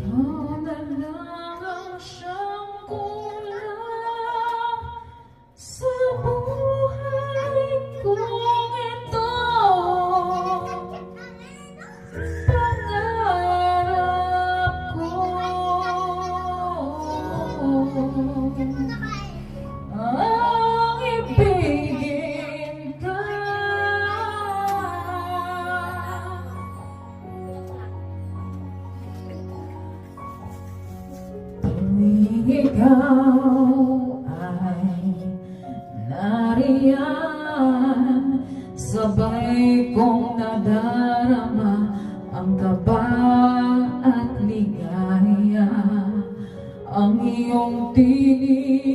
Ikaw na lang ang siyang kulang sa buhay kong ito. Pangarap ko ang ibigin ka. Tuwing ikaw ay nariyan, sabay kong nadarama ang kaba at ligaya. Ang iyong tinig